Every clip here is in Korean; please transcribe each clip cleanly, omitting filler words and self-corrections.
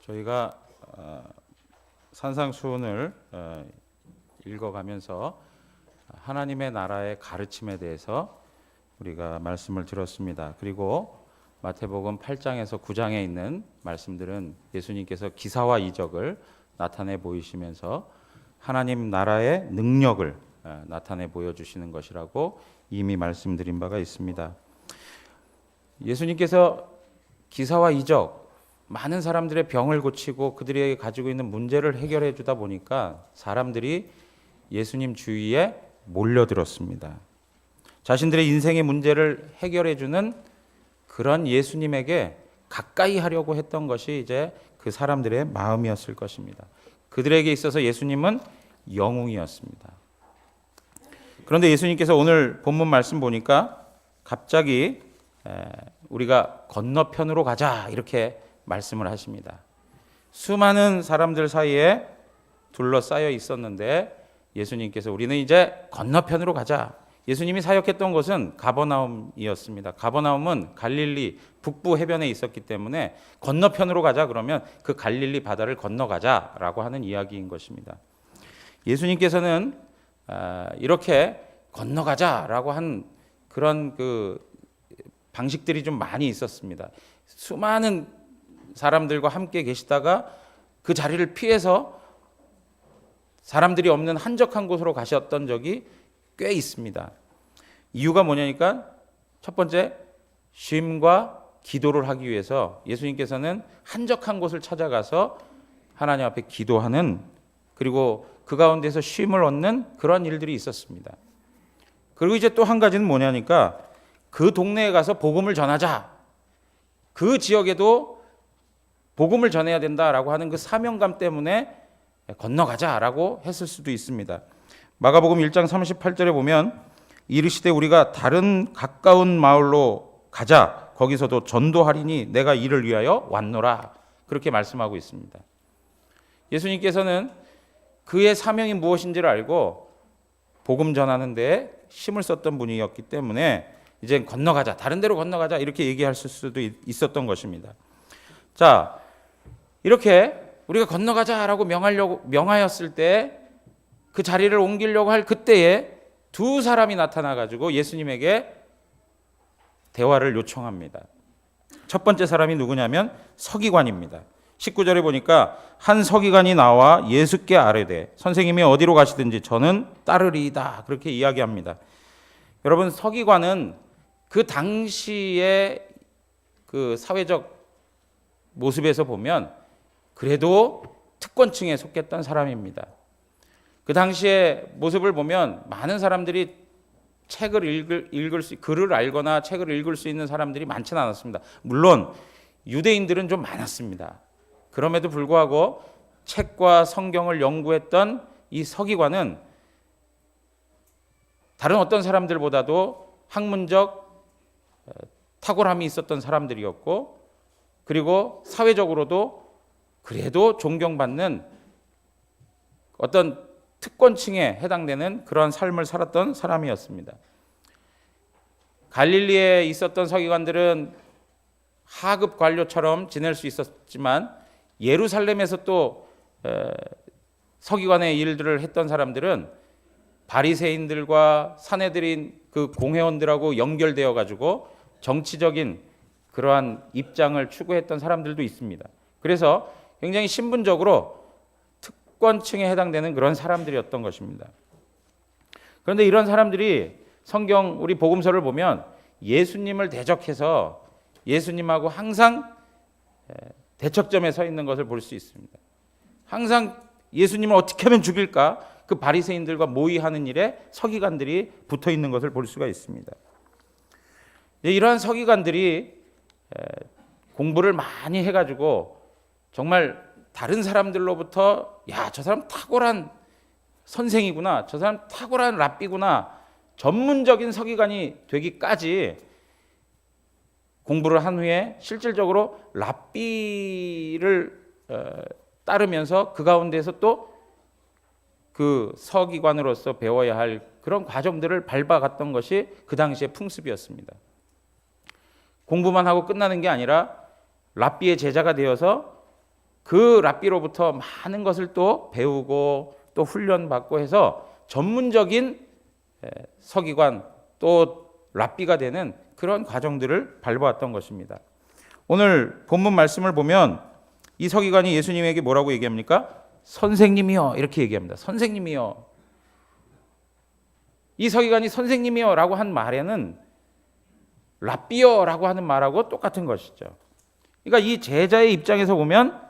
저희가 산상수훈을 읽어가면서 하나님의 나라의 가르침에 대해서 우리가 말씀을 들었습니다. 그리고 마태복음 8장에서 9장에 있는 말씀들은 예수님께서 기사와 이적을 나타내 보이시면서 하나님 나라의 능력을 나타내 보여주시는 것이라고 이미 말씀드린 바가 있습니다. 예수님께서 기사와 이적, 많은 사람들의 병을 고치고 그들이 가지고 있는 문제를 해결해 주다 보니까 사람들이 예수님 주위에 몰려들었습니다. 자신들의 인생의 문제를 해결해 주는 그런 예수님에게 가까이 하려고 했던 것이 이제 그 사람들의 마음이었을 것입니다. 그들에게 있어서 예수님은 영웅이었습니다. 그런데 예수님께서 오늘 본문 말씀 보니까 갑자기 우리가 건너편으로 가자 이렇게 말씀을 하십니다. 수많은 사람들 사이에 둘러싸여 있었는데 예수님께서 우리는 이제 건너편으로 가자. 예수님이 사역했던 곳은 가버나움이었습니다. 가버나움은 갈릴리 북부 해변에 있었기 때문에 건너편으로 가자 그러면 그 갈릴리 바다를 건너가자라고 하는 이야기인 것입니다. 예수님께서는 이렇게 건너가자라고 한 그런 그 방식들이 좀 많이 있었습니다. 수많은 사람들과 함께 계시다가 그 자리를 피해서 사람들이 없는 한적한 곳으로 가셨던 적이 꽤 있습니다. 이유가 뭐냐니까 첫 번째 쉼과 기도를 하기 위해서 예수님께서는 한적한 곳을 찾아가서 하나님 앞에 기도하는, 그리고 그 가운데서 쉼을 얻는 그런 일들이 있었습니다. 그리고 이제 또 한 가지는 뭐냐니까 그 동네에 가서 복음을 전하자, 그 지역에도 복음을 전해야 된다라고 하는 그 사명감 때문에 건너가자라고 했을 수도 있습니다. 마가복음 1장 38절에 보면 이르시되 우리가 다른 가까운 마을로 가자, 거기서도 전도하리니 내가 이를 위하여 왔노라, 그렇게 말씀하고 있습니다. 예수님께서는 그의 사명이 무엇인지를 알고 복음 전하는 데에 힘을 썼던 분이었기 때문에 이제 건너가자, 다른 데로 건너가자 이렇게 얘기할 수도 있었던 것입니다. 자, 이렇게 우리가 건너가자라고 명하였을 때 그 자리를 옮기려고 할 그때에 두 사람이 나타나가지고 예수님에게 대화를 요청합니다. 첫 번째 사람이 누구냐면 서기관입니다. 19절에 보니까 한 서기관이 나와 예수께 아뢰되 선생님이 어디로 가시든지 저는 따르리이다, 그렇게 이야기합니다. 여러분, 서기관은 그 당시의 그 사회적 모습에서 보면 그래도 특권층에 속했던 사람입니다. 그 당시의 모습을 보면 많은 사람들이 글을 알거나 책을 읽을 수 있는 사람들이 많지는 않았습니다. 물론 유대인들은 좀 많았습니다. 그럼에도 불구하고 책과 성경을 연구했던 이 서기관은 다른 어떤 사람들보다도 학문적 탁월함이 있었던 사람들이었고, 그리고 사회적으로도 그래도 존경받는 어떤 특권층에 해당되는 그런 삶을 살았던 사람이었습니다. 갈릴리에 있었던 서기관들은 하급 관료처럼 지낼 수 있었지만 예루살렘에서 또 서기관의 일들을 했던 사람들은 바리새인들과 사내들인 그 공회원들하고 연결되어 가지고 정치적인 그러한 입장을 추구했던 사람들도 있습니다. 그래서 굉장히 신분적으로 특권층에 해당되는 그런 사람들이었던 것입니다. 그런데 이런 사람들이 성경 우리 복음서를 보면 예수님을 대적해서 예수님하고 항상 대척점에 서 있는 것을 볼 수 있습니다. 항상 예수님을 어떻게 하면 죽일까, 그 바리새인들과 모의하는 일에 서기관들이 붙어 있는 것을 볼 수가 있습니다. 이러한 서기관들이 공부를 많이 해가지고 정말 다른 사람들로부터 야, 저 사람 탁월한 선생이구나, 저 사람 탁월한 랍비구나, 전문적인 서기관이 되기까지 공부를 한 후에 실질적으로 랍비를 따르면서 그 가운데서 또 그 서기관으로서 배워야 할 그런 과정들을 밟아갔던 것이 그 당시의 풍습이었습니다. 공부만 하고 끝나는 게 아니라 랍비의 제자가 되어서 그 랍비로부터 많은 것을 또 배우고 또 훈련받고 해서 전문적인 서기관 또 랍비가 되는 그런 과정들을 밟아왔던 것입니다. 오늘 본문 말씀을 보면 이 서기관이 예수님에게 뭐라고 얘기합니까? 선생님이요 이렇게 얘기합니다. 선생님이요. 이 서기관이 선생님이요 라고 한 말에는 랍비요 라고 하는 말하고 똑같은 것이죠. 그러니까 이 제자의 입장에서 보면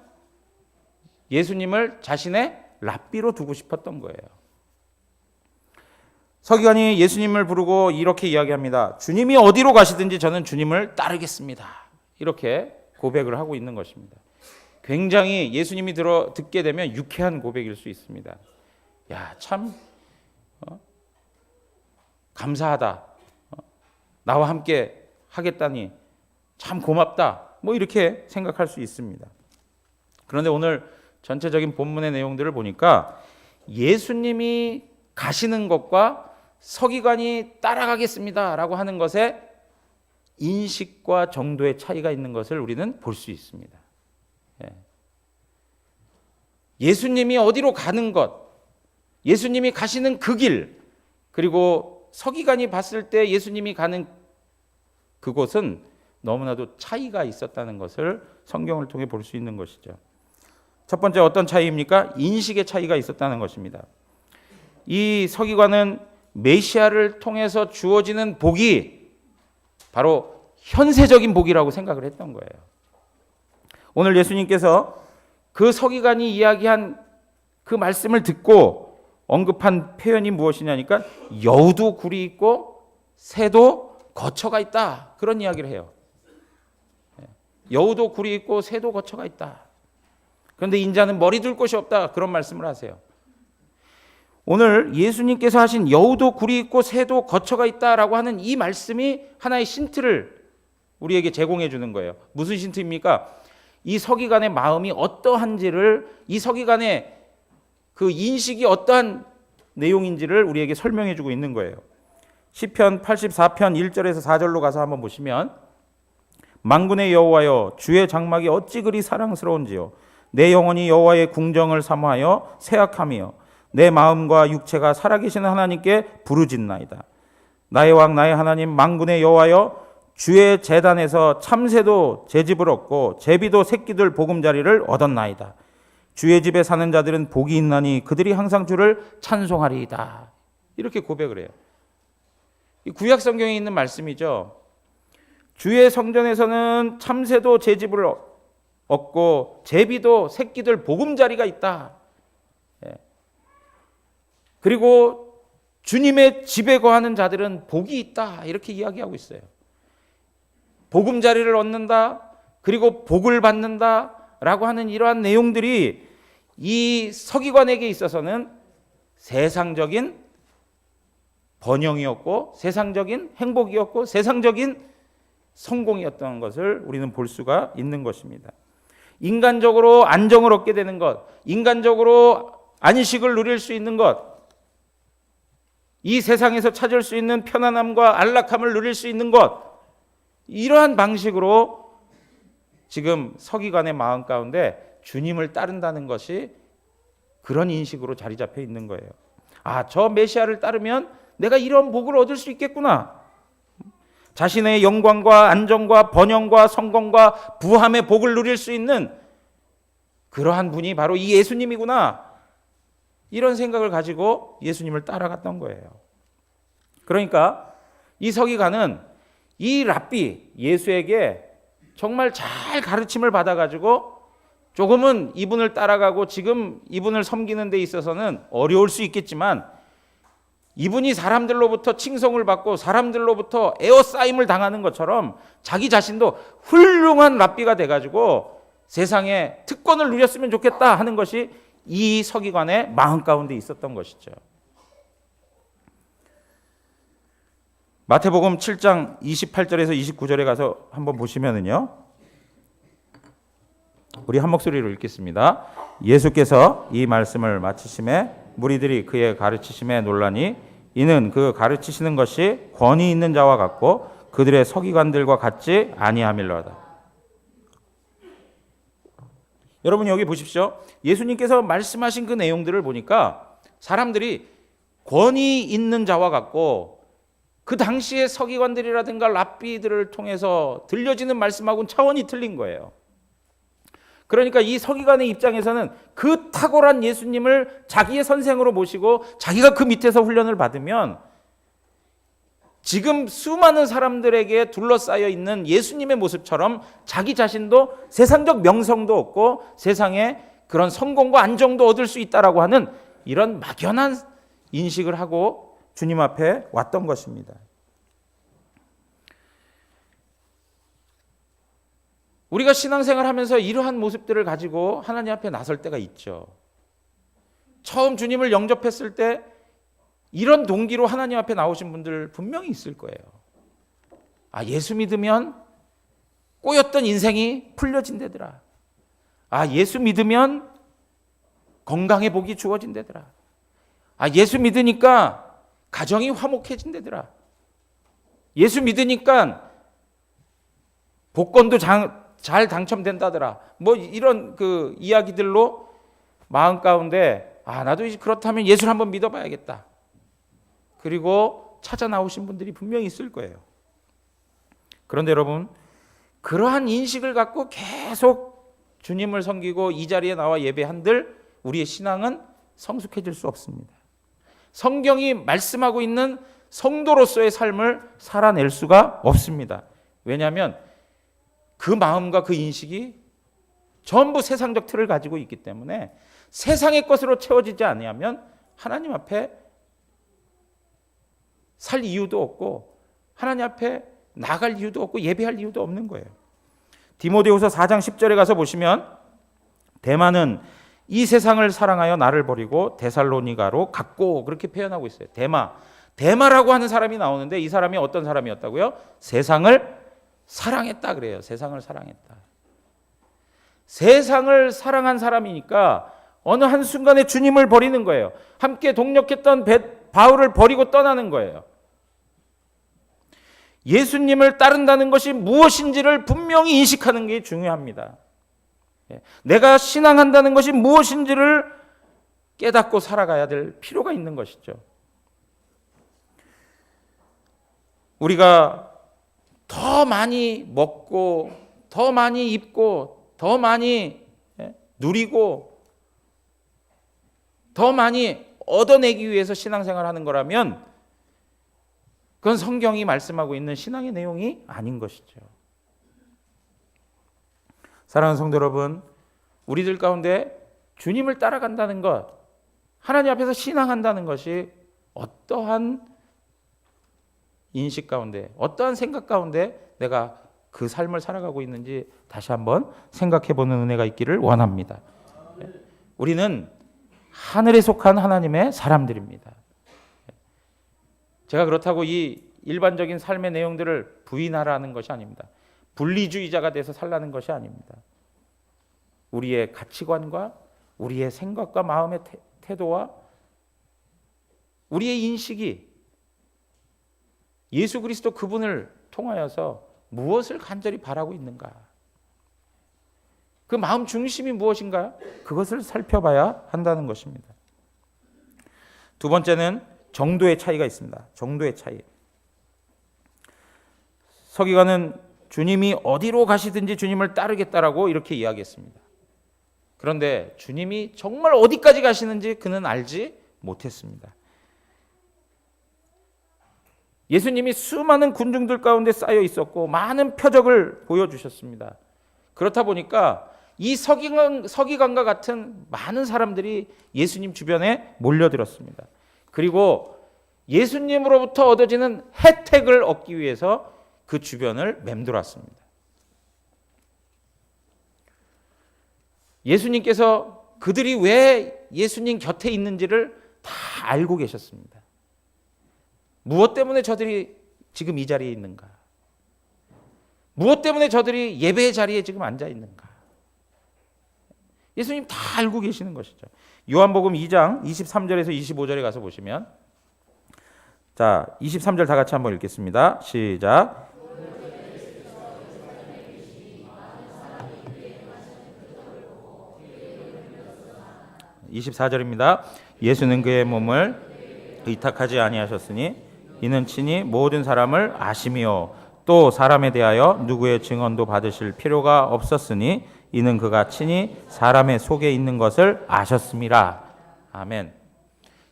예수님을 자신의 랍비로 두고 싶었던 거예요. 서기관이 예수님을 부르고 이렇게 이야기합니다. 주님이 어디로 가시든지 저는 주님을 따르겠습니다. 이렇게 고백을 하고 있는 것입니다. 굉장히 예수님이 듣게 되면 유쾌한 고백일 수 있습니다. 야, 참 감사하다. 나와 함께 하겠다니 참 고맙다. 뭐 이렇게 생각할 수 있습니다. 그런데 오늘 전체적인 본문의 내용들을 보니까 예수님이 가시는 것과 서기관이 따라가겠습니다라고 하는 것에 인식과 정도의 차이가 있는 것을 우리는 볼 수 있습니다. 예수님이 어디로 가는 것, 예수님이 가시는 그 길, 그리고 서기관이 봤을 때 예수님이 가는 그곳은 너무나도 차이가 있었다는 것을 성경을 통해 볼 수 있는 것이죠. 첫 번째 어떤 차이입니까? 인식의 차이가 있었다는 것입니다. 이 서기관은 메시아를 통해서 주어지는 복이 바로 현세적인 복이라고 생각을 했던 거예요. 오늘 예수님께서 그 서기관이 이야기한 그 말씀을 듣고 언급한 표현이 무엇이냐니까 여우도 굴이 있고 새도 거처가 있다. 그런 이야기를 해요. 여우도 굴이 있고 새도 거처가 있다. 그런데 인자는 머리 둘 곳이 없다. 그런 말씀을 하세요. 오늘 예수님께서 하신 여우도 굴이 있고 새도 거처가 있다라고 하는 이 말씀이 하나의 힌트를 우리에게 제공해 주는 거예요. 무슨 힌트입니까? 이 서기관의 마음이 어떠한지를, 이 서기관의 그 인식이 어떠한 내용인지를 우리에게 설명해 주고 있는 거예요. 시편 84편 1절에서 4절로 가서 한번 보시면 만군의 여호와여 주의 장막이 어찌 그리 사랑스러운지요 내 영혼이 여호와의 궁정을 사모하여 새악함이요 내 마음과 육체가 살아계시는 하나님께 부르짖나이다. 나의 왕 나의 하나님 만군의 여호와여 주의 제단에서 참새도 제 집을 얻고 제비도 새끼들 보금자리를 얻었나이다. 주의 집에 사는 자들은 복이 있나니 그들이 항상 주를 찬송하리이다. 이렇게 고백을 해요. 이 구약 성경에 있는 말씀이죠. 주의 성전에서는 참새도 제 집을 얻고 제비도 새끼들 보금자리가 있다. 그리고 주님의 집에 거하는 자들은 복이 있다. 이렇게 이야기하고 있어요. 보금자리를 얻는다. 그리고 복을 받는다. 라고 하는 이러한 내용들이 이 서기관에게 있어서는 세상적인 번영이었고 세상적인 행복이었고 세상적인 성공이었던 것을 우리는 볼 수가 있는 것입니다. 인간적으로 안정을 얻게 되는 것, 인간적으로 안식을 누릴 수 있는 것, 이 세상에서 찾을 수 있는 편안함과 안락함을 누릴 수 있는 것, 이러한 방식으로 지금 서기관의 마음 가운데 주님을 따른다는 것이 그런 인식으로 자리 잡혀 있는 거예요. 아, 저 메시아를 따르면 내가 이런 복을 얻을 수 있겠구나. 자신의 영광과 안정과 번영과 성공과 부함의 복을 누릴 수 있는 그러한 분이 바로 이 예수님이구나. 이런 생각을 가지고 예수님을 따라갔던 거예요. 그러니까 이 서기관은 이 랍비 예수에게 정말 잘 가르침을 받아가지고 조금은 이분을 따라가고 지금 이분을 섬기는 데 있어서는 어려울 수 있겠지만 이분이 사람들로부터 칭송을 받고 사람들로부터 에워싸임을 당하는 것처럼 자기 자신도 훌륭한 랍비가 돼가지고 세상에 특권을 누렸으면 좋겠다 하는 것이 이 서기관의 마음 가운데 있었던 것이죠. 마태복음 7장 28절에서 29절에 가서 한번 보시면은요. 우리 한 목소리로 읽겠습니다. 예수께서 이 말씀을 마치심에 무리들이 그의 가르치심에 놀라니 이는 그 가르치시는 것이 권위 있는 자와 같고 그들의 서기관들과 같지 아니함일러다. 여러분 여기 보십시오. 예수님께서 말씀하신 그 내용들을 보니까 사람들이 권위 있는 자와 같고 그 당시의 서기관들이라든가 랍비들을 통해서 들려지는 말씀하고는 차원이 틀린 거예요. 그러니까 이 서기관의 입장에서는 그 탁월한 예수님을 자기의 선생으로 모시고 자기가 그 밑에서 훈련을 받으면 지금 수많은 사람들에게 둘러싸여 있는 예수님의 모습처럼 자기 자신도 세상적 명성도 얻고 세상에 그런 성공과 안정도 얻을 수 있다라고 하는 이런 막연한 인식을 하고 주님 앞에 왔던 것입니다. 우리가 신앙생활 하면서 이러한 모습들을 가지고 하나님 앞에 나설 때가 있죠. 처음 주님을 영접했을 때 이런 동기로 하나님 앞에 나오신 분들 분명히 있을 거예요. 아, 예수 믿으면 꼬였던 인생이 풀려진다더라. 아, 예수 믿으면 건강의 복이 주어진다더라. 아, 예수 믿으니까 가정이 화목해진다더라. 예수 믿으니까 복권도 잘 당첨된다더라. 뭐 이런 그 이야기들로 마음 가운데 아, 나도 이제 그렇다면 예수를 한번 믿어봐야겠다. 그리고 찾아 나오신 분들이 분명히 있을 거예요. 그런데 여러분, 그러한 인식을 갖고 계속 주님을 섬기고 이 자리에 나와 예배한들 우리의 신앙은 성숙해질 수 없습니다. 성경이 말씀하고 있는 성도로서의 삶을 살아낼 수가 없습니다. 왜냐하면 그 마음과 그 인식이 전부 세상적 틀을 가지고 있기 때문에 세상의 것으로 채워지지 아니하면 하나님 앞에 살 이유도 없고 하나님 앞에 나갈 이유도 없고 예배할 이유도 없는 거예요. 디모데후서 4장 10절에 가서 보시면 데마는 이 세상을 사랑하여 나를 버리고 데살로니가로 갔고 그렇게 표현하고 있어요. 데마라고 하는 사람이 나오는데 이 사람이 어떤 사람이었다고요? 세상을 사랑했다 그래요. 세상을 사랑했다. 세상을 사랑한 사람이니까 어느 한순간에 주님을 버리는 거예요. 함께 동력했던 바울을 버리고 떠나는 거예요. 예수님을 따른다는 것이 무엇인지를 분명히 인식하는 게 중요합니다. 내가 신앙한다는 것이 무엇인지를 깨닫고 살아가야 될 필요가 있는 것이죠. 우리가 더 많이 먹고 더 많이 입고 더 많이 누리고 더 많이 얻어내기 위해서 신앙생활하는 거라면 그건 성경이 말씀하고 있는 신앙의 내용이 아닌 것이죠. 사랑하는 성도 여러분, 우리들 가운데 주님을 따라간다는 것, 하나님 앞에서 신앙한다는 것이 어떠한 인식 가운데, 어떠한 생각 가운데 내가 그 삶을 살아가고 있는지 다시 한번 생각해보는 은혜가 있기를 원합니다. 우리는 하늘에 속한 하나님의 사람들입니다. 제가 그렇다고 이 일반적인 삶의 내용들을 부인하라는 것이 아닙니다. 분리주의자가 돼서 살라는 것이 아닙니다. 우리의 가치관과 우리의 생각과 마음의 태도와 우리의 인식이 예수 그리스도 그분을 통하여서 무엇을 간절히 바라고 있는가? 그 마음 중심이 무엇인가? 그것을 살펴봐야 한다는 것입니다. 두 번째는 정도의 차이가 있습니다. 정도의 차이. 서기관은 주님이 어디로 가시든지 주님을 따르겠다라고 이렇게 이야기했습니다. 그런데 주님이 정말 어디까지 가시는지 그는 알지 못했습니다. 예수님이 수많은 군중들 가운데 쌓여 있었고 많은 표적을 보여주셨습니다. 그렇다 보니까 이 서기관과 같은 많은 사람들이 예수님 주변에 몰려들었습니다. 그리고 예수님으로부터 얻어지는 혜택을 얻기 위해서 그 주변을 맴돌았습니다. 예수님께서 그들이 왜 예수님 곁에 있는지를 다 알고 계셨습니다. 무엇 때문에 저들이 지금 이 자리에 있는가? 무엇 때문에 저들이 예배의 자리에 지금 앉아 있는가? 예수님 다 알고 계시는 것이죠. 요한복음 2장 23절에서 25절에 가서 보시면, 자, 23절 다 같이 한번 읽겠습니다. 시작. 24절입니다. 예수는 그의 몸을 의탁하지 아니하셨으니 이는 친히 모든 사람을 아심이요 또 사람에 대하여 누구의 증언도 받으실 필요가 없었으니 이는 그가 친히 사람의 속에 있는 것을 아셨음이라. 아멘.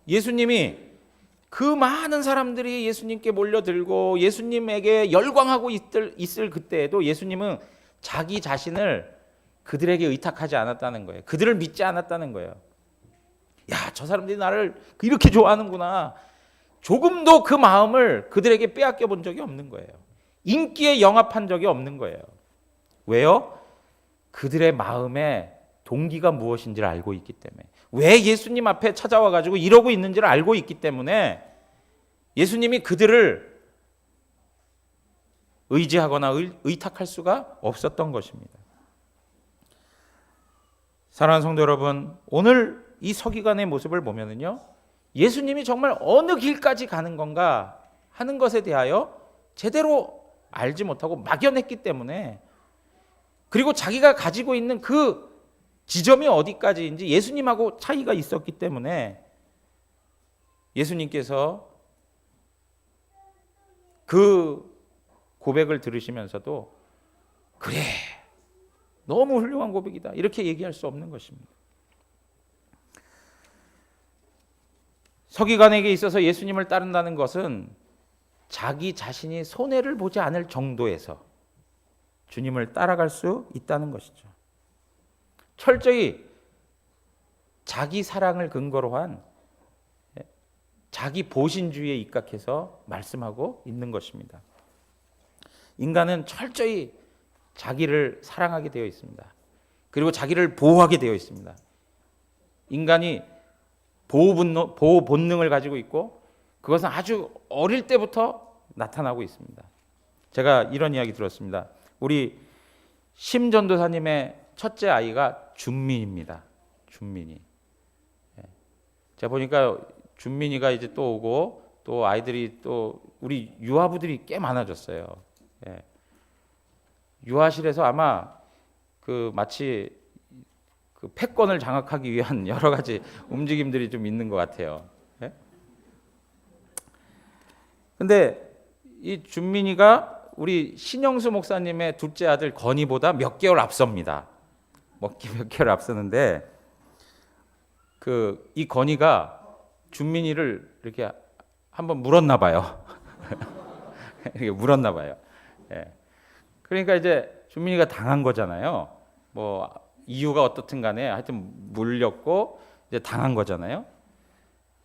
예수님이 그 많은 사람들이 예수님께 몰려들고 예수님에게 열광하고 있을 그때에도 예수님은 자기 자신을 그들에게 의탁하지 않았다는 거예요. 그들을 믿지 않았다는 거예요. 야, 저 사람들이 나를 이렇게 좋아하는구나. 조금도 그 마음을 그들에게 빼앗겨 본 적이 없는 거예요. 인기에 영합한 적이 없는 거예요. 왜요? 그들의 마음의 동기가 무엇인지를 알고 있기 때문에. 왜 예수님 앞에 찾아와 가지고 이러고 있는지를 알고 있기 때문에 예수님이 그들을 의지하거나 의탁할 수가 없었던 것입니다. 사랑하는 성도 여러분, 오늘 이 서기관의 모습을 보면은요, 예수님이 정말 어느 길까지 가는 건가 하는 것에 대하여 제대로 알지 못하고 막연했기 때문에, 그리고 자기가 가지고 있는 그 지점이 어디까지인지 예수님하고 차이가 있었기 때문에 예수님께서 그 고백을 들으시면서도 그래, 너무 훌륭한 고백이다 이렇게 얘기할 수 없는 것입니다. 서기관에게 있어서 예수님을 따른다는 것은 자기 자신이 손해를 보지 않을 정도에서 주님을 따라갈 수 있다는 것이죠. 철저히 자기 사랑을 근거로 한 자기 보신주의에 입각해서 말씀하고 있는 것입니다. 인간은 철저히 자기를 사랑하게 되어 있습니다. 그리고 자기를 보호하게 되어 있습니다. 인간이 보호 본능을 가지고 있고 그것은 아주 어릴 때부터 나타나고 있습니다. 제가 이런 이야기 들었습니다. 우리 심전도사님의 첫째 아이가 준민입니다. 준민이. 제가 보니까 준민이가 이제 또 오고 또 아이들이 또 우리 유아부들이 꽤 많아졌어요. 유아실에서 아마 그 마치 그 패권을 장악하기 위한 여러 가지 움직임들이 좀 있는 것 같아요. 근데 이 준민이가 우리 신영수 목사님의 둘째 아들 건이보다 몇 개월 앞섭니다. 몇 개월 앞서는데 이 건이가 준민이를 이렇게 한번 물었나 봐요. 이렇게 물었나 봐요. 그러니까 이제 준민이가 당한 거잖아요. 뭐 이유가 어떻든 간에 하여튼 물렸고 이제 당한 거잖아요.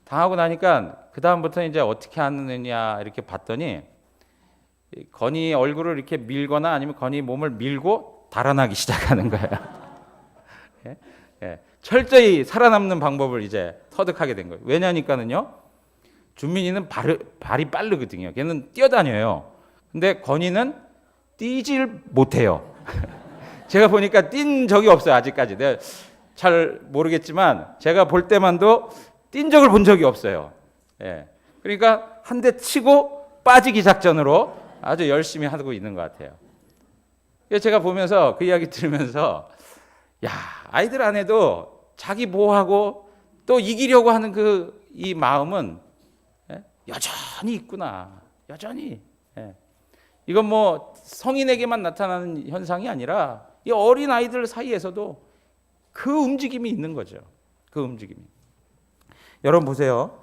당하고 나니까 그 다음부터 이제 어떻게 하느냐 이렇게 봤더니 건이 얼굴을 이렇게 밀거나 아니면 건이 몸을 밀고 달아나기 시작하는 거예요. 철저히 살아남는 방법을 이제 터득하게 된 거예요. 왜냐니까는요, 준민이는 발이 빠르거든요. 걔는 뛰어다녀요. 근데 건이는 뛰질 못해요. 제가 보니까 뛴 적이 없어요, 아직까지. 내가 잘 모르겠지만 제가 볼 때만도 뛴 적을 본 적이 없어요. 그러니까 한 대 치고 빠지기 작전으로 아주 열심히 하고 있는 것 같아요. 제가 보면서 그 이야기 들으면서 야, 아이들 안에도 자기 보호하고 또 이기려고 하는 이 마음은 여전히 있구나. 여전히. 이건 뭐 성인에게만 나타나는 현상이 아니라 이 어린 아이들 사이에서도 그 움직임이 있는 거죠. 그 움직임이. 여러분 보세요.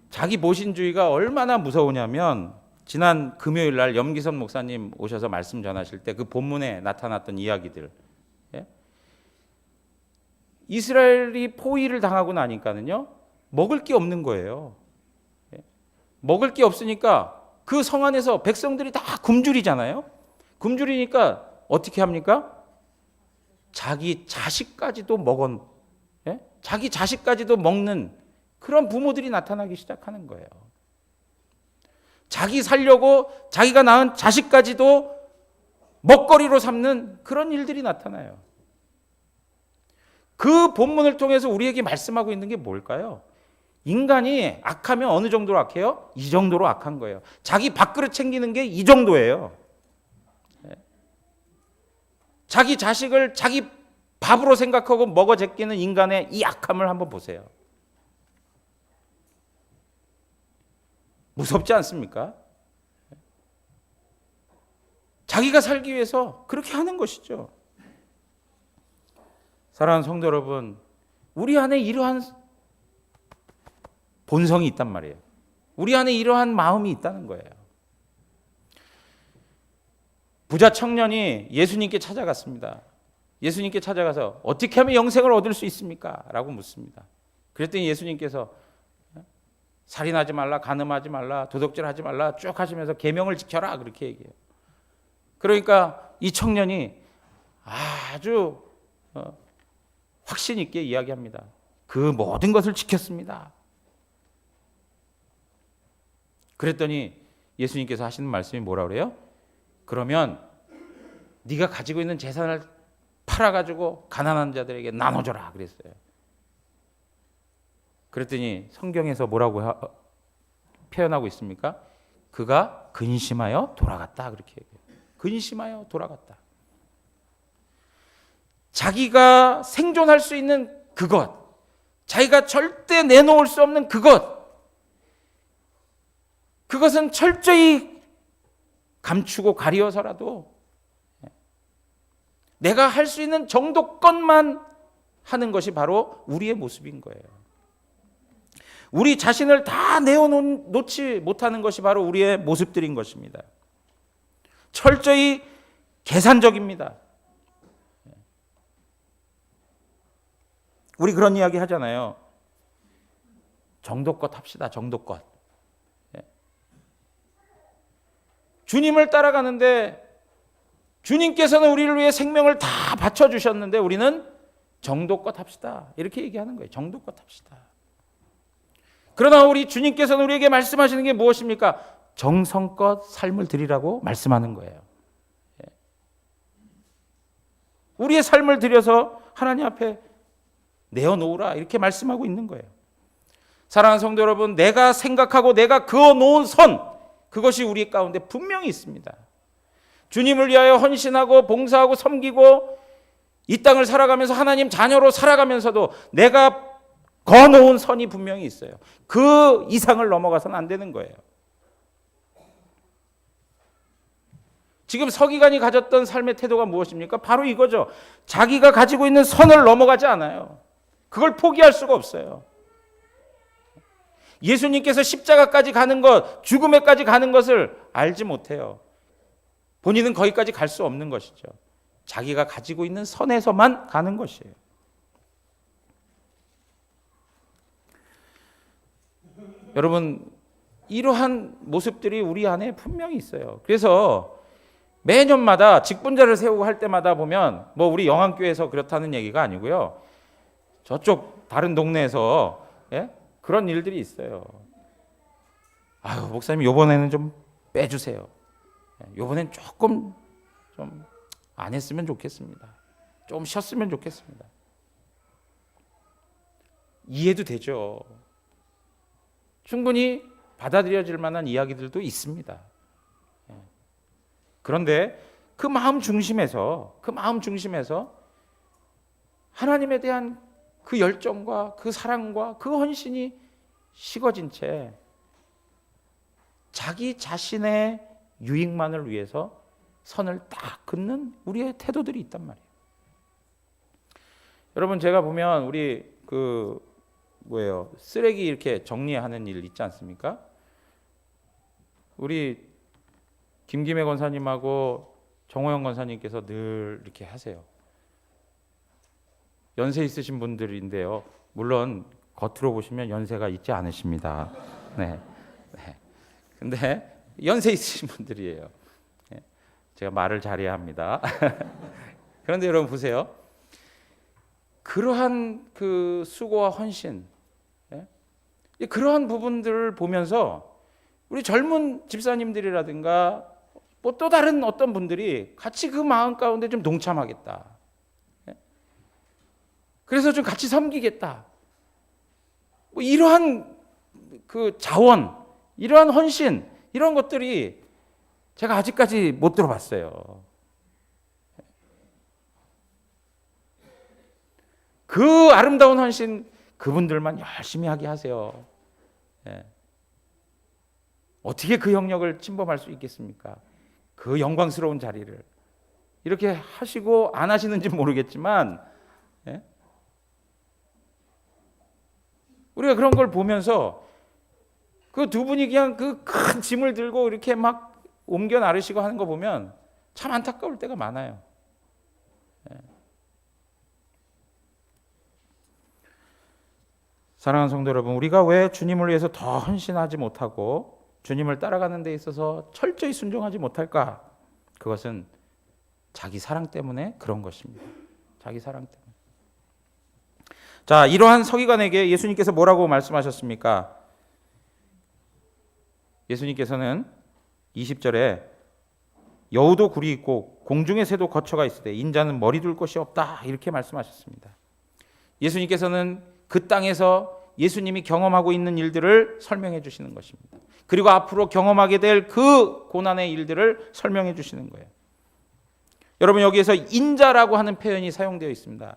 자기 보신주의가 얼마나 무서우냐면 지난 금요일 날 염기선 목사님 오셔서 말씀 전하실 때 그 본문에 나타났던 이야기들. 이스라엘이 포위를 당하고 나니까는요, 먹을 게 없는 거예요. 먹을 게 없으니까 그 성 안에서 백성들이 다 굶주리잖아요. 굶주리니까 어떻게 합니까? 자기 자식까지도 자기 자식까지도 먹는 그런 부모들이 나타나기 시작하는 거예요. 자기 살려고 자기가 낳은 자식까지도 먹거리로 삼는 그런 일들이 나타나요. 그 본문을 통해서 우리에게 말씀하고 있는 게 뭘까요? 인간이 악하면 어느 정도로 악해요? 이 정도로 악한 거예요. 자기 밥그릇 챙기는 게 이 정도예요. 자기 자식을 자기 밥으로 생각하고 먹어 제끼는 인간의 이 약함을 한번 보세요. 무섭지 않습니까? 자기가 살기 위해서 그렇게 하는 것이죠. 사랑하는 성도 여러분, 우리 안에 이러한 본성이 있단 말이에요. 우리 안에 이러한 마음이 있다는 거예요. 부자 청년이 예수님께 찾아갔습니다. 예수님께 찾아가서 어떻게 하면 영생을 얻을 수 있습니까? 라고 묻습니다. 그랬더니 예수님께서 살인하지 말라, 간음하지 말라, 도둑질하지 말라 쭉 하시면서 계명을 지켜라 그렇게 얘기해요. 그러니까 이 청년이 아주 확신 있게 이야기합니다. 그 모든 것을 지켰습니다. 그랬더니 예수님께서 하시는 말씀이 뭐라 그래요? 그러면 네가 가지고 있는 재산을 팔아가지고 가난한 자들에게 나눠줘라 그랬어요. 그랬더니 성경에서 뭐라고 표현하고 있습니까? 그가 근심하여 돌아갔다 그렇게 얘기해요. 근심하여 돌아갔다. 자기가 생존할 수 있는 그것, 자기가 절대 내놓을 수 없는 그것은 철저히 감추고 가리어서라도 내가 할 수 있는 정도껏만 하는 것이 바로 우리의 모습인 거예요. 우리 자신을 다 내어놓지 못하는 것이 바로 우리의 모습들인 것입니다. 철저히 계산적입니다. 우리 그런 이야기 하잖아요. 정도껏 합시다. 정도껏. 주님을 따라가는데 주님께서는 우리를 위해 생명을 다 바쳐주셨는데 우리는 정도껏 합시다. 이렇게 얘기하는 거예요. 정도껏 합시다. 그러나 우리 주님께서는 우리에게 말씀하시는 게 무엇입니까? 정성껏 삶을 드리라고 말씀하는 거예요. 우리의 삶을 들여서 하나님 앞에 내어놓으라 이렇게 말씀하고 있는 거예요. 사랑하는 성도 여러분, 내가 생각하고 내가 그어놓은 선, 그것이 우리 가운데 분명히 있습니다. 주님을 위하여 헌신하고 봉사하고 섬기고 이 땅을 살아가면서 하나님 자녀로 살아가면서도 내가 거놓은 선이 분명히 있어요. 그 이상을 넘어가서는 안 되는 거예요. 지금 서기관이 가졌던 삶의 태도가 무엇입니까? 바로 이거죠. 자기가 가지고 있는 선을 넘어가지 않아요. 그걸 포기할 수가 없어요. 예수님께서 십자가까지 가는 것, 죽음에까지 가는 것을 알지 못해요. 본인은 거기까지 갈 수 없는 것이죠. 자기가 가지고 있는 선에서만 가는 것이에요. 여러분, 이러한 모습들이 우리 안에 분명히 있어요. 그래서 매년마다 직분자를 세우고 할 때마다 보면 뭐 우리 영안교회에서 그렇다는 얘기가 아니고요. 저쪽 다른 동네에서 그런 일들이 있어요. 아유, 목사님 이번에는 좀 빼주세요. 이번엔 조금 좀 안 했으면 좋겠습니다. 좀 쉬었으면 좋겠습니다. 이해도 되죠. 충분히 받아들여질 만한 이야기들도 있습니다. 그런데 그 마음 중심에서 하나님에 대한 그 열정과 그 사랑과 그 헌신이 식어진 채 자기 자신의 유익만을 위해서 선을 딱 긋는 우리의 태도들이 있단 말이에요. 여러분, 제가 보면 우리 쓰레기 이렇게 정리하는 일 있지 않습니까? 우리 김김혜 권사님하고 정호영 권사님께서 늘 이렇게 하세요. 연세 있으신 분들인데요. 물론 겉으로 보시면 연세가 있지 않으십니다. 네. 근데 연세 있으신 분들이에요. 제가 말을 잘해야 합니다. 그런데 여러분 보세요. 그러한 그 수고와 헌신, 그러한 부분들을 보면서 우리 젊은 집사님들이라든가 뭐 또 다른 어떤 분들이 같이 그 마음 가운데 좀 동참하겠다. 그래서 좀 같이 섬기겠다. 뭐 이러한 그 자원, 이러한 헌신, 이런 것들이 제가 아직까지 못 들어봤어요. 그 아름다운 헌신 그분들만 열심히 하게 하세요. 예. 어떻게 그 영역을 침범할 수 있겠습니까? 그 영광스러운 자리를 이렇게 하시고 안 하시는지 모르겠지만, 예? 우리가 그런 걸 보면서 그 두 분이 그냥 그 큰 짐을 들고 이렇게 막 옮겨 나르시고 하는 거 보면 참 안타까울 때가 많아요. 예. 사랑하는 성도 여러분, 우리가 왜 주님을 위해서 더 헌신하지 못하고 주님을 따라가는 데 있어서 철저히 순종하지 못할까? 그것은 자기 사랑 때문에 그런 것입니다. 자기 사랑 때문에. 자, 이러한 서기관에게 예수님께서 뭐라고 말씀하셨습니까? 예수님께서는 20절에 여우도 굴이 있고 공중의 새도 거처가 있으되 인자는 머리 둘 곳이 없다, 이렇게 말씀하셨습니다. 예수님께서는 그 땅에서 예수님이 경험하고 있는 일들을 설명해 주시는 것입니다. 그리고 앞으로 경험하게 될 그 고난의 일들을 설명해 주시는 거예요. 여러분, 여기에서 인자라고 하는 표현이 사용되어 있습니다.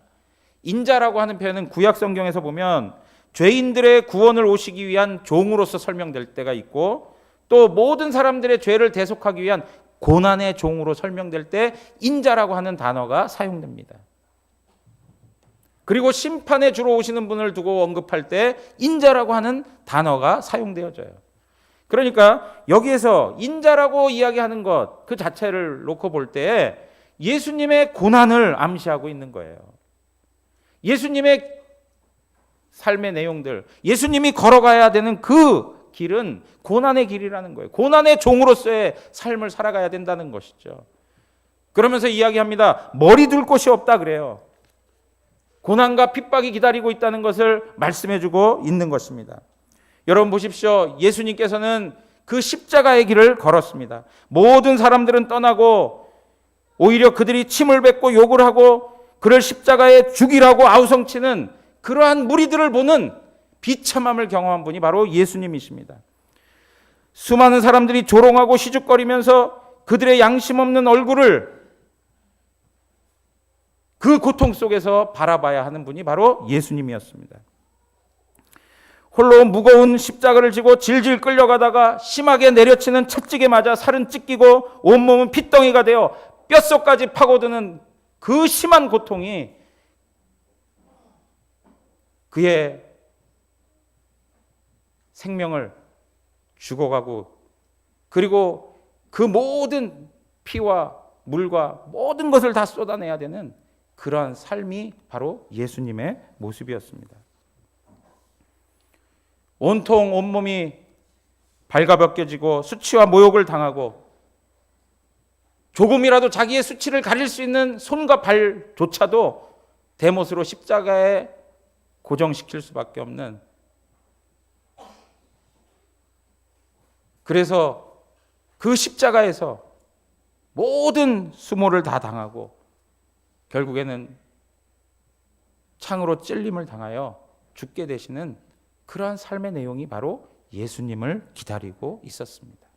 인자라고 하는 표현은 구약 성경에서 보면 죄인들의 구원을 오시기 위한 종으로서 설명될 때가 있고, 또 모든 사람들의 죄를 대속하기 위한 고난의 종으로 설명될 때 인자라고 하는 단어가 사용됩니다. 그리고 심판에 주로 오시는 분을 두고 언급할 때 인자라고 하는 단어가 사용되어져요. 그러니까 여기에서 인자라고 이야기하는 것 그 자체를 놓고 볼 때 예수님의 고난을 암시하고 있는 거예요. 예수님의 삶의 내용들, 예수님이 걸어가야 되는 그 길은 고난의 길이라는 거예요. 고난의 종으로서의 삶을 살아가야 된다는 것이죠. 그러면서 이야기합니다. 머리 둘 곳이 없다 그래요. 고난과 핍박이 기다리고 있다는 것을 말씀해주고 있는 것입니다. 여러분 보십시오. 예수님께서는 그 십자가의 길을 걸었습니다. 모든 사람들은 떠나고 오히려 그들이 침을 뱉고 욕을 하고 그를 십자가에 죽이라고 아우성치는 그러한 무리들을 보는 비참함을 경험한 분이 바로 예수님이십니다. 수많은 사람들이 조롱하고 시죽거리면서 그들의 양심 없는 얼굴을 그 고통 속에서 바라봐야 하는 분이 바로 예수님이었습니다. 홀로 무거운 십자가를 지고 질질 끌려가다가 심하게 내려치는 채찍에 맞아 살은 찢기고 온몸은 핏덩이가 되어 뼛속까지 파고드는 그 심한 고통이 그의 생명을 죽어가고, 그리고 그 모든 피와 물과 모든 것을 다 쏟아내야 되는 그러한 삶이 바로 예수님의 모습이었습니다. 온통 온몸이 발가벗겨지고 수치와 모욕을 당하고 조금이라도 자기의 수치를 가릴 수 있는 손과 발조차도 대못으로 십자가에 고정시킬 수밖에 없는, 그래서 그 십자가에서 모든 수모를 다 당하고 결국에는 창으로 찔림을 당하여 죽게 되시는 그러한 삶의 내용이 바로 예수님을 기다리고 있었습니다.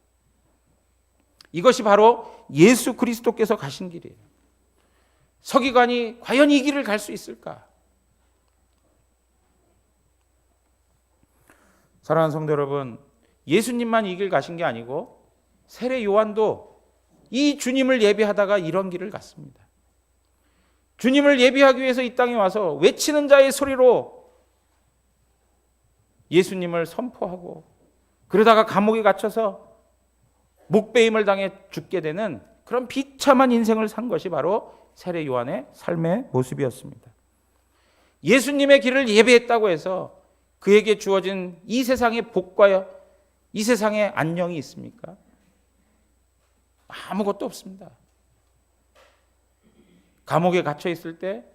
이것이 바로 예수 그리스도께서 가신 길이에요. 서기관이 과연 이 길을 갈 수 있을까? 사랑하는 성도 여러분, 예수님만 이 길 가신 게 아니고 세례 요한도 이 주님을 예비하다가 이런 길을 갔습니다. 주님을 예비하기 위해서 이 땅에 와서 외치는 자의 소리로 예수님을 선포하고, 그러다가 감옥에 갇혀서 목베임을 당해 죽게 되는 그런 비참한 인생을 산 것이 바로 세례 요한의 삶의 모습이었습니다. 예수님의 길을 예비했다고 해서 그에게 주어진 이 세상의 복과 이 세상의 안녕이 있습니까? 아무것도 없습니다. 감옥에 갇혀 있을 때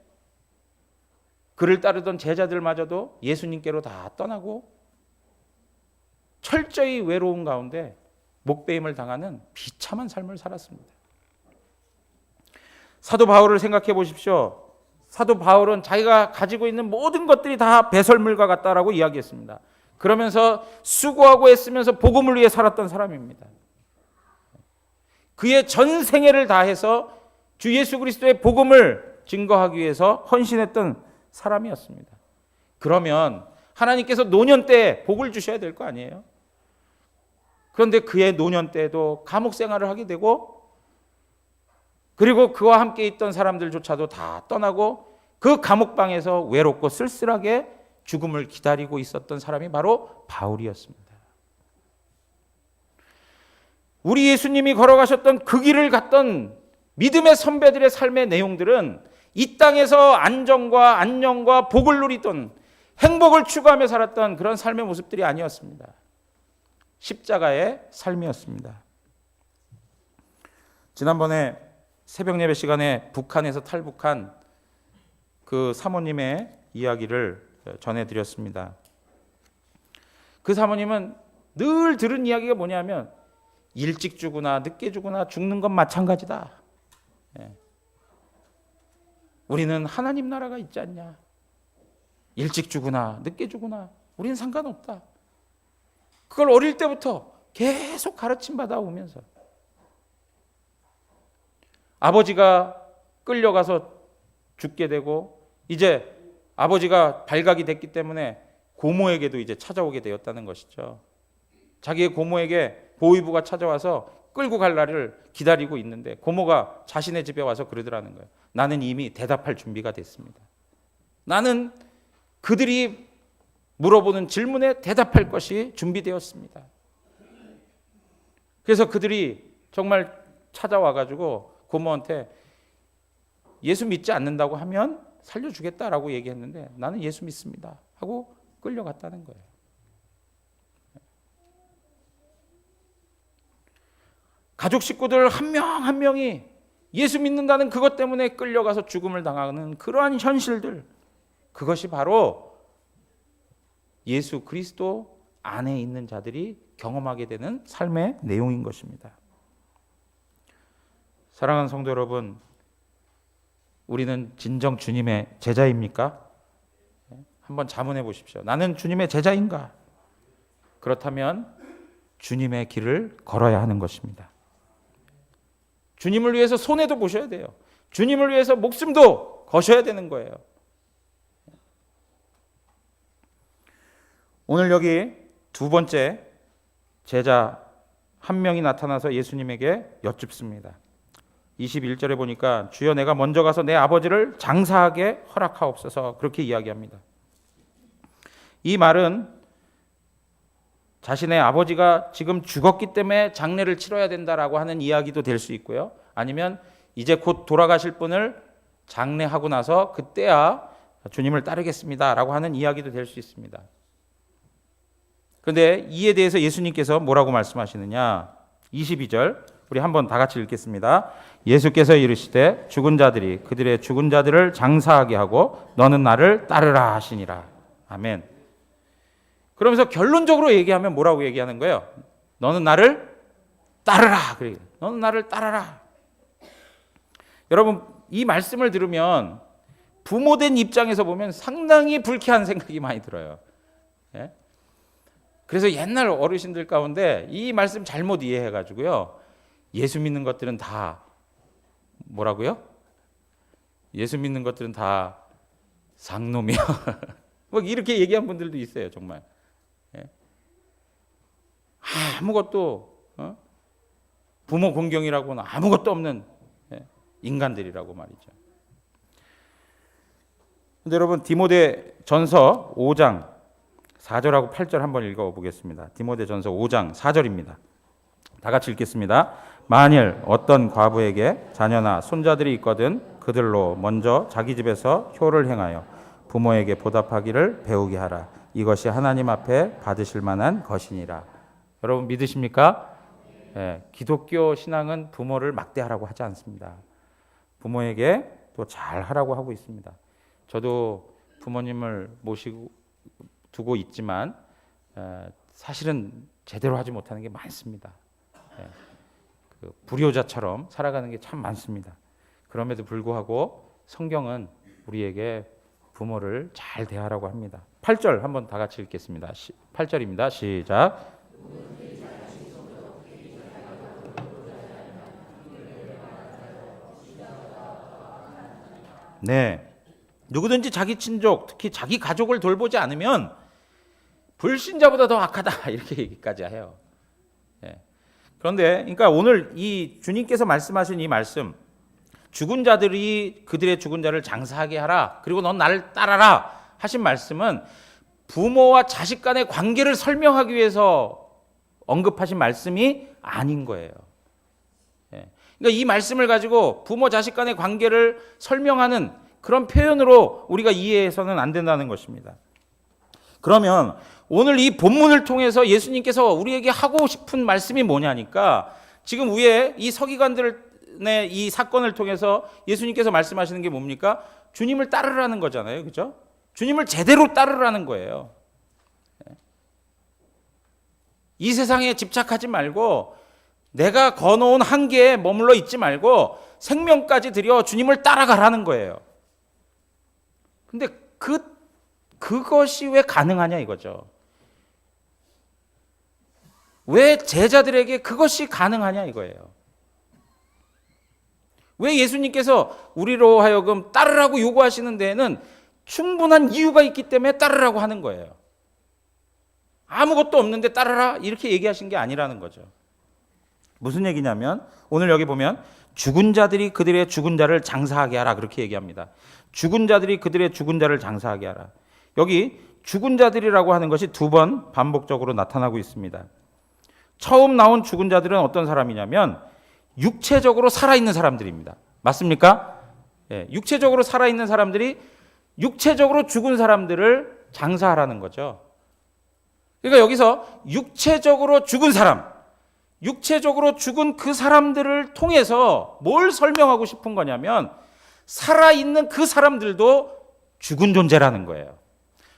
그를 따르던 제자들마저도 예수님께로 다 떠나고 철저히 외로운 가운데 목베임을 당하는 비참한 삶을 살았습니다. 사도 바울을 생각해 보십시오. 사도 바울은 자기가 가지고 있는 모든 것들이 다 배설물과 같다라고 이야기했습니다. 그러면서 수고하고 애쓰면서 복음을 위해 살았던 사람입니다. 그의 전 생애를 다해서 주 예수 그리스도의 복음을 증거하기 위해서 헌신했던 사람이었습니다. 그러면 하나님께서 노년 때 복을 주셔야 될 거 아니에요? 그런데 그의 노년 때도 감옥 생활을 하게 되고, 그리고 그와 함께 있던 사람들조차도 다 떠나고 그 감옥방에서 외롭고 쓸쓸하게 죽음을 기다리고 있었던 사람이 바로 바울이었습니다. 우리 예수님이 걸어가셨던 그 길을 갔던 믿음의 선배들의 삶의 내용들은 이 땅에서 안정과 안녕과 복을 누리던, 행복을 추구하며 살았던 그런 삶의 모습들이 아니었습니다. 십자가의 삶이었습니다. 지난번에 새벽 예배 시간에 북한에서 탈북한 그 사모님의 이야기를 전해드렸습니다. 그 사모님은 늘 들은 이야기가 뭐냐면, 일찍 죽으나 늦게 죽으나 죽는 건 마찬가지다. 우리는 하나님 나라가 있지 않냐. 일찍 죽으나 늦게 죽으나 우리는 상관없다. 그걸 어릴 때부터 계속 가르침 받아 오면서, 아버지가 끌려가서 죽게 되고, 이제 아버지가 발각이 됐기 때문에 고모에게도 이제 찾아오게 되었다는 것이죠. 자기의 고모에게 보위부가 찾아와서 끌고 갈 날을 기다리고 있는데, 고모가 자신의 집에 와서 그러더라는 거예요. 나는 이미 대답할 준비가 됐습니다. 나는 그들이 물어보는 질문에 대답할 것이 준비되었습니다. 그래서 그들이 정말 찾아와가지고 고모한테 예수 믿지 않는다고 하면 살려주겠다라고 얘기했는데, 나는 예수 믿습니다 하고 끌려갔다는 거예요. 가족 식구들 한 명 한 명이 예수 믿는다는 그것 때문에 끌려가서 죽음을 당하는 그러한 현실들, 그것이 바로 예수 그리스도 안에 있는 자들이 경험하게 되는 삶의 내용인 것입니다. 사랑하는 성도 여러분, 우리는 진정 주님의 제자입니까? 한번 자문해 보십시오. 나는 주님의 제자인가? 그렇다면 주님의 길을 걸어야 하는 것입니다. 주님을 위해서 손해도 보셔야 돼요. 주님을 위해서 목숨도 거셔야 되는 거예요. 오늘 여기 두 번째 제자 한 명이 나타나서 예수님에게 여쭙습니다. 21절에 보니까 주여 내가 먼저 가서 내 아버지를 장사하게 허락하옵소서, 그렇게 이야기합니다. 이 말은 자신의 아버지가 지금 죽었기 때문에 장례를 치러야 된다라고 하는 이야기도 될 수 있고요. 아니면 이제 곧 돌아가실 분을 장례하고 나서 그때야 주님을 따르겠습니다라고 하는 이야기도 될 수 있습니다. 그런데 이에 대해서 예수님께서 뭐라고 말씀하시느냐? 22절 우리 한번 다 같이 읽겠습니다. 예수께서 이르시되 죽은 자들이 그들의 죽은 자들을 장사하게 하고 너는 나를 따르라 하시니라. 아멘. 그러면서 결론적으로 얘기하면 뭐라고 얘기하는 거예요? 너는 나를 따르라. 그래요. 너는 나를 따르라. 여러분, 이 말씀을 들으면 부모된 입장에서 보면 상당히 불쾌한 생각이 많이 들어요. 예? 그래서 옛날 어르신들 가운데 이 말씀 잘못 이해해가지고요, 예수 믿는 것들은 다 뭐라고요? 예수 믿는 것들은 다 상놈이야. 뭐 이렇게 얘기한 분들도 있어요, 정말. 아무것도 부모 공경이라고는 아무것도 없는 인간들이라고 말이죠. 근데 여러분, 디모데 전서 5장 4절하고 8절 한번 읽어보겠습니다. 디모데 전서 5장 4절입니다. 다 같이 읽겠습니다. 만일 어떤 과부에게 자녀나 손자들이 있거든 그들로 먼저 자기 집에서 효를 행하여 부모에게 보답하기를 배우게 하라. 이것이 하나님 앞에 받으실 만한 것이니라. 여러분 믿으십니까? 예, 기독교 신앙은 부모를 막대하라고 하지 않습니다. 부모에게 또 잘하라고 하고 있습니다. 저도 부모님을 모시고 두고 있지만 사실은 제대로 하지 못하는 게 많습니다. 예, 그 불효자처럼 살아가는 게 참 많습니다. 그럼에도 불구하고 성경은 우리에게 부모를 잘 대하라고 합니다. 8절 한번 다 같이 읽겠습니다. 8절입니다. 시작. 네, 누구든지 자기 친족, 특히 자기 가족을 돌보지 않으면 불신자보다 더 악하다 이렇게 얘기까지 해요. 예. 그런데 그러니까 오늘 이 주님께서 말씀하신 이 말씀, 죽은 자들이 그들의 죽은 자를 장사하게 하라, 그리고 넌 나를 따라라 하신 말씀은 부모와 자식 간의 관계를 설명하기 위해서 언급하신 말씀이 아닌 거예요. 예. 그러니까 이 말씀을 가지고 부모 자식 간의 관계를 설명하는 그런 표현으로 우리가 이해해서는 안 된다는 것입니다. 그러면 오늘 이 본문을 통해서 예수님께서 우리에게 하고 싶은 말씀이 뭐냐니까, 지금 위에 이 서기관들의 이 사건을 통해서 예수님께서 말씀하시는 게 뭡니까? 주님을 따르라는 거잖아요. 그죠? 주님을 제대로 따르라는 거예요. 이 세상에 집착하지 말고 내가 거놓은 한계에 머물러 있지 말고 생명까지 들여 주님을 따라가라는 거예요. 근데 그것이 왜 가능하냐 이거죠. 왜 제자들에게 그것이 가능하냐 이거예요. 왜 예수님께서 우리로 하여금 따르라고 요구하시는 데에는 충분한 이유가 있기 때문에 따르라고 하는 거예요. 아무것도 없는데 따르라 이렇게 얘기하신 게 아니라는 거죠. 무슨 얘기냐면 오늘 여기 보면 죽은 자들이 그들의 죽은 자를 장사하게 하라 그렇게 얘기합니다. 죽은 자들이 그들의 죽은 자를 장사하게 하라. 여기 죽은 자들이라고 하는 것이 두 번 반복적으로 나타나고 있습니다. 처음 나온 죽은 자들은 어떤 사람이냐면 육체적으로 살아있는 사람들입니다. 맞습니까? 예, 육체적으로 살아있는 사람들이 육체적으로 죽은 사람들을 장사하라는 거죠. 그러니까 여기서 육체적으로 죽은 사람, 육체적으로 죽은 그 사람들을 통해서 뭘 설명하고 싶은 거냐면 살아있는 그 사람들도 죽은 존재라는 거예요.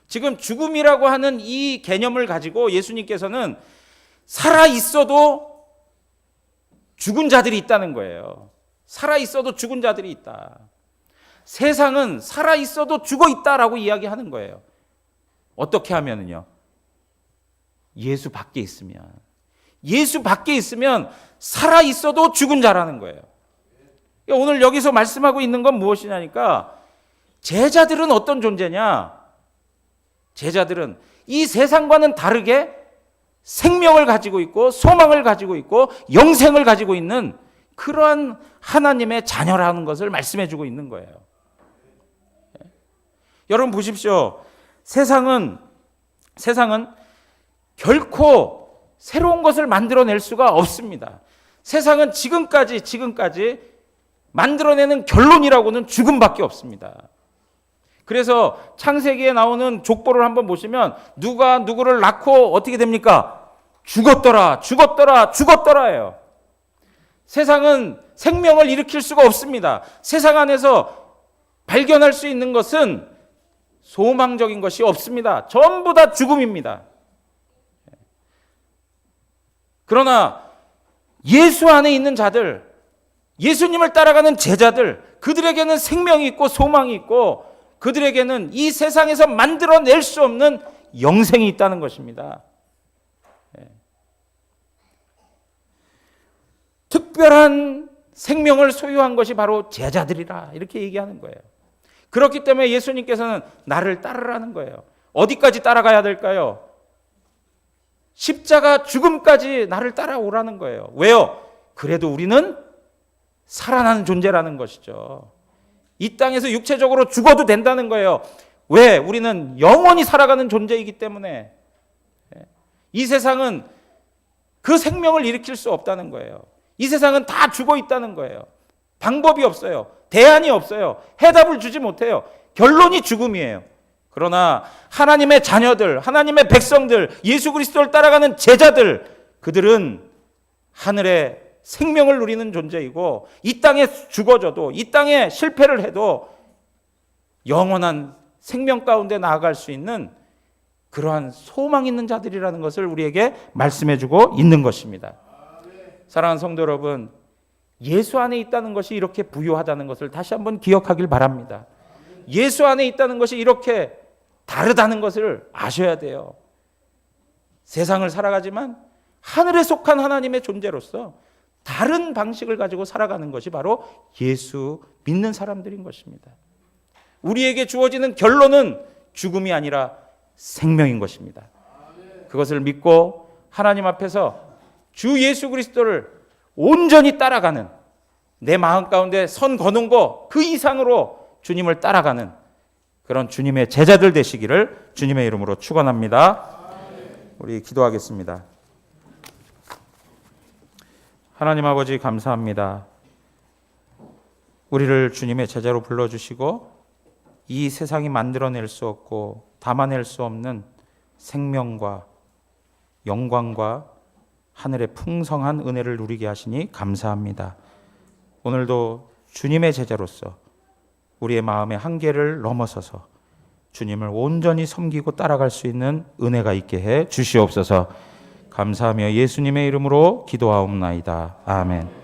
지금 죽음이라고 하는 이 개념을 가지고 예수님께서는 살아있어도 죽은 자들이 있다는 거예요. 살아있어도 죽은 자들이 있다. 세상은 살아있어도 죽어 있다라고 이야기하는 거예요. 어떻게 하면은요? 예수 밖에 있으면. 예수 밖에 있으면 살아있어도 죽은 자라는 거예요. 오늘 여기서 말씀하고 있는 건 무엇이냐니까 제자들은 어떤 존재냐? 제자들은 이 세상과는 다르게 생명을 가지고 있고 소망을 가지고 있고 영생을 가지고 있는 그러한 하나님의 자녀라는 것을 말씀해 주고 있는 거예요. 여러분 보십시오. 세상은 결코 새로운 것을 만들어낼 수가 없습니다. 세상은 지금까지 만들어내는 결론이라고는 죽음밖에 없습니다. 그래서 창세기에 나오는 족보를 한번 보시면 누가 누구를 낳고 어떻게 됩니까? 죽었더라예요. 세상은 생명을 일으킬 수가 없습니다. 세상 안에서 발견할 수 있는 것은 소망적인 것이 없습니다. 전부 다 죽음입니다. 그러나 예수 안에 있는 자들, 예수님을 따라가는 제자들, 그들에게는 생명이 있고 소망이 있고 그들에게는 이 세상에서 만들어낼 수 없는 영생이 있다는 것입니다. 특별한 생명을 소유한 것이 바로 제자들이라 이렇게 얘기하는 거예요. 그렇기 때문에 예수님께서는 나를 따르라는 거예요. 어디까지 따라가야 될까요? 십자가 죽음까지 나를 따라오라는 거예요. 왜요? 그래도 우리는 살아나는 존재라는 것이죠. 이 땅에서 육체적으로 죽어도 된다는 거예요. 왜? 우리는 영원히 살아가는 존재이기 때문에. 이 세상은 그 생명을 일으킬 수 없다는 거예요. 이 세상은 다 죽어 있다는 거예요. 방법이 없어요. 대안이 없어요. 해답을 주지 못해요. 결론이 죽음이에요. 그러나 하나님의 자녀들, 하나님의 백성들, 예수 그리스도를 따라가는 제자들, 그들은 하늘의 생명을 누리는 존재이고 이 땅에 죽어져도, 이 땅에 실패를 해도 영원한 생명 가운데 나아갈 수 있는 그러한 소망 있는 자들이라는 것을 우리에게 말씀해주고 있는 것입니다. 사랑하는 성도 여러분, 예수 안에 있다는 것이 이렇게 부유하다는 것을 다시 한번 기억하길 바랍니다. 예수 안에 있다는 것이 이렇게 다르다는 것을 아셔야 돼요. 세상을 살아가지만 하늘에 속한 하나님의 존재로서 다른 방식을 가지고 살아가는 것이 바로 예수 믿는 사람들인 것입니다. 우리에게 주어지는 결론은 죽음이 아니라 생명인 것입니다. 그것을 믿고 하나님 앞에서 주 예수 그리스도를 온전히 따라가는, 내 마음 가운데 선 거는 거 그 이상으로 주님을 따라가는 그런 주님의 제자들 되시기를 주님의 이름으로 축원합니다. 우리 기도하겠습니다. 하나님 아버지 감사합니다. 우리를 주님의 제자로 불러주시고 이 세상이 만들어낼 수 없고 담아낼 수 없는 생명과 영광과 하늘의 풍성한 은혜를 누리게 하시니 감사합니다. 오늘도 주님의 제자로서 우리의 마음의 한계를 넘어서서 주님을 온전히 섬기고 따라갈 수 있는 은혜가 있게 해 주시옵소서. 감사하며 예수님의 이름으로 기도하옵나이다. 아멘.